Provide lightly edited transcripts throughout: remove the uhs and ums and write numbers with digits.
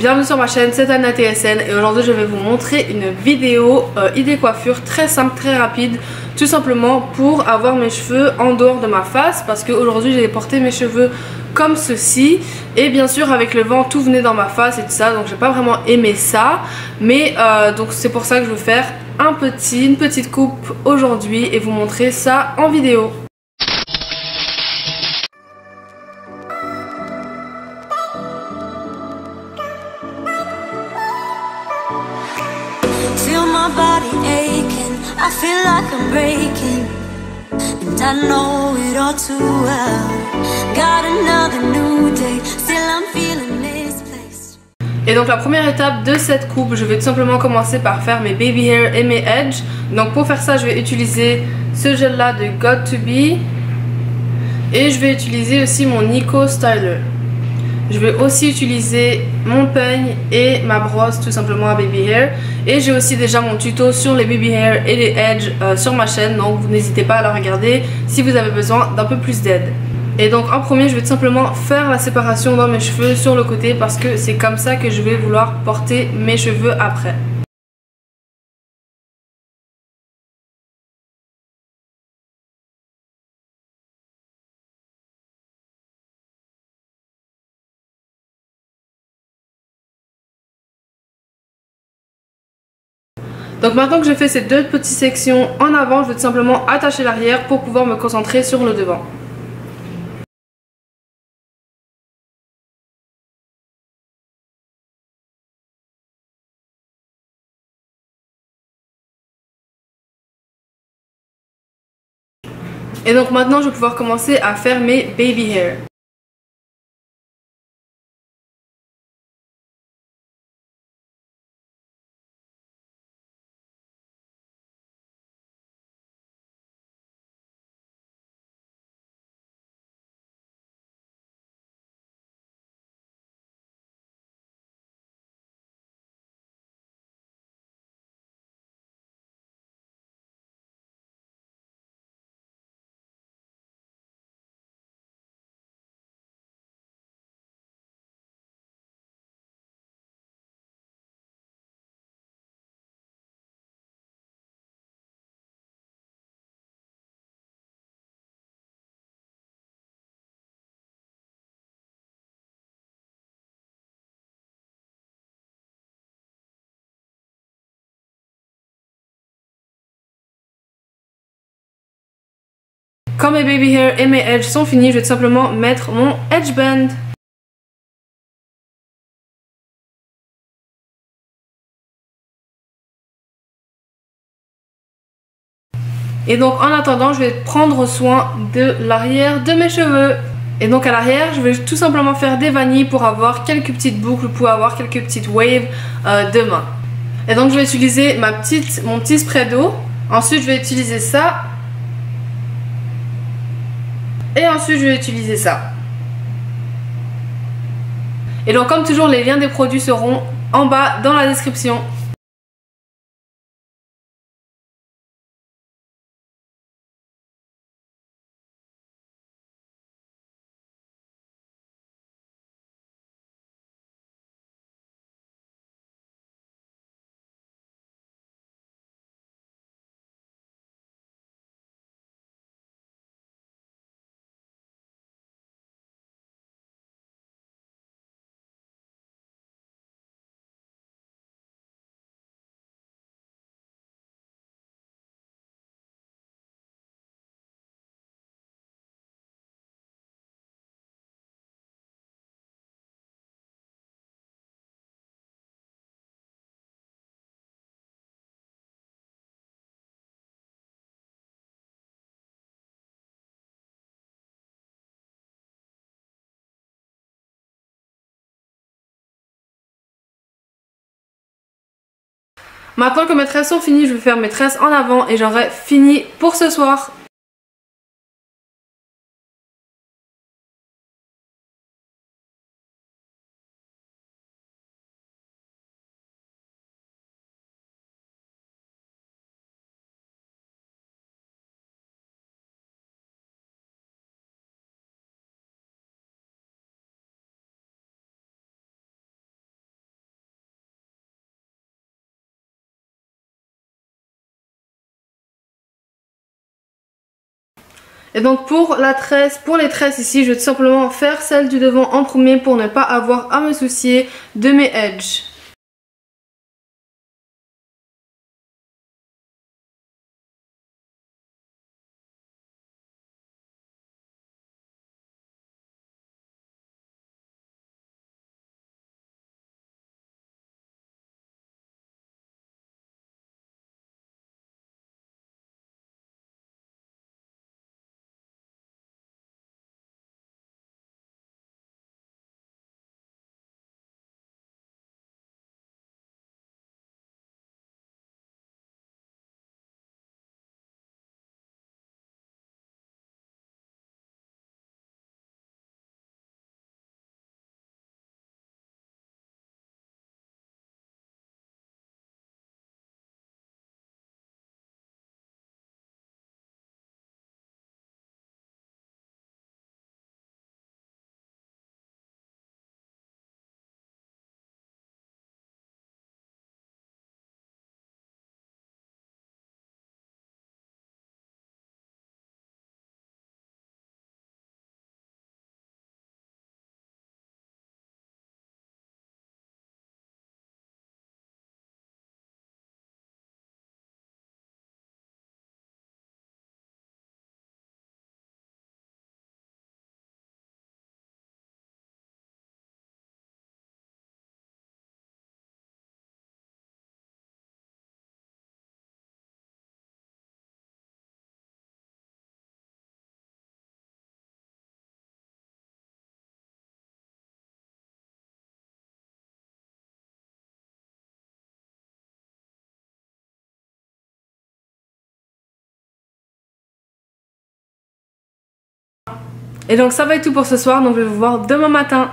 Bienvenue sur ma chaîne, c'est Anna TSN et aujourd'hui je vais vous montrer une vidéo idée coiffure très simple, très rapide, tout simplement pour avoir mes cheveux en dehors de ma face parce qu'aujourd'hui j'ai porté mes cheveux comme ceci et bien sûr avec le vent tout venait dans ma face et tout ça, donc j'ai pas vraiment aimé ça, mais donc c'est pour ça que je veux faire une petite coupe aujourd'hui et vous montrer ça en vidéo. Feel my body aching, I feel like I'm breaking, and I know it all too well. Got another new day, still I'm feeling misplaced. Et donc la première étape de cette coupe, je vais tout simplement commencer par faire mes baby hair et mes edges. Donc pour faire ça, je vais utiliser ce gel là de Got To Be et je vais utiliser aussi mon Nico Styler. Je vais aussi utiliser mon peigne et ma brosse tout simplement à baby hair. Et j'ai aussi déjà mon tuto sur les baby hair et les edges sur ma chaîne. Donc vous n'hésitez pas à la regarder si vous avez besoin d'un peu plus d'aide. Et donc en premier je vais tout simplement faire la séparation dans mes cheveux sur le côté parce que c'est comme ça que je vais vouloir porter mes cheveux après. Donc maintenant que j'ai fait ces deux petites sections en avant, je vais tout simplement attacher l'arrière pour pouvoir me concentrer sur le devant. Et donc maintenant je vais pouvoir commencer à faire mes baby hair. Quand mes baby hair et mes edges sont finis, je vais tout simplement mettre mon edge band. Et donc en attendant, je vais prendre soin de l'arrière de mes cheveux. Et donc à l'arrière, je vais tout simplement faire des vanilles pour avoir quelques petites boucles, pour avoir quelques petites waves de main. Et donc je vais utiliser mon petit spray d'eau. Ensuite je vais utiliser ça. Et ensuite je vais utiliser ça. Et donc comme toujours, les liens des produits seront en bas dans la description. Maintenant que mes tresses sont finies, je vais faire mes tresses en avant et j'aurai fini pour ce soir. Et donc pour la tresse, pour les tresses ici, je vais tout simplement faire celle du devant en premier pour ne pas avoir à me soucier de mes edges. Et donc ça va être tout pour ce soir, donc je vais vous voir demain matin.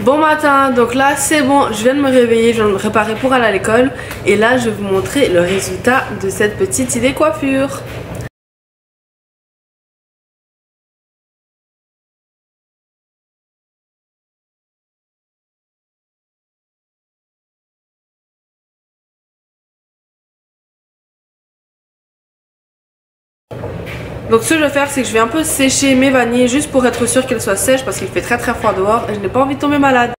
Bon matin, donc là c'est bon, je viens de me réveiller, je viens de me préparer pour aller à l'école. Et là je vais vous montrer le résultat de cette petite idée coiffure. Donc ce que je vais faire, c'est que je vais un peu sécher mes vanilles juste pour être sûre qu'elles soient sèches parce qu'il fait très froid dehors et je n'ai pas envie de tomber malade.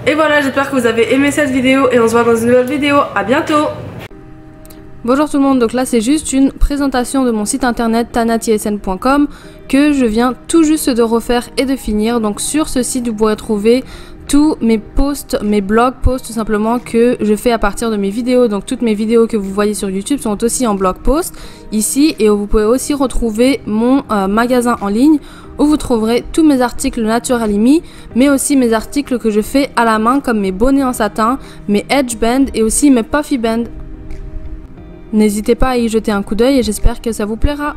Et voilà, j'espère que vous avez aimé cette vidéo et on se voit dans une nouvelle vidéo. À bientôt. Bonjour tout le monde, donc là c'est juste une présentation de mon site internet tanatsn.com que je viens tout juste de refaire et de finir. Donc sur ce site vous pourrez trouver tous mes posts, mes blog posts tout simplement que je fais à partir de mes vidéos. Donc toutes mes vidéos que vous voyez sur YouTube sont aussi en blog post ici, et vous pouvez aussi retrouver mon magasin en ligne où vous trouverez tous mes articles Naturalimi, mais aussi mes articles que je fais à la main comme mes bonnets en satin, mes edge bands et aussi mes puffy bands. N'hésitez pas à y jeter un coup d'œil et j'espère que ça vous plaira.